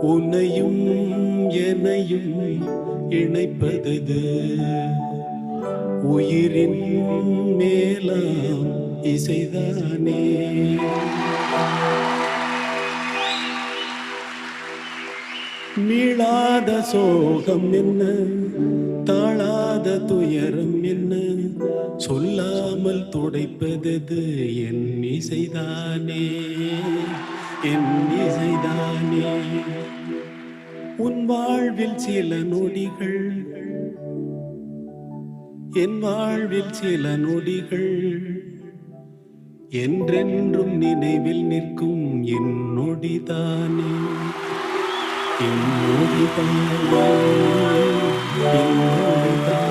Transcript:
உன்னையும் என்னையும் இணைப்பதது உயிரின் மேலாம் இசைதானே. மீளாத சோகம் என்ன, தாழாத துயரம் என்ன, சொல்லாமல் துடைப்பதது என் இசைதானே, என் இசைதானே. உன் வாழ்வில் சில நொடிகள், என் வாழ்வில் சில நொடிகள் என்றென்றும் நினைவில் நிற்கும் என் நொடிதானே, என் நொடிதானே, என் நொடிதானே.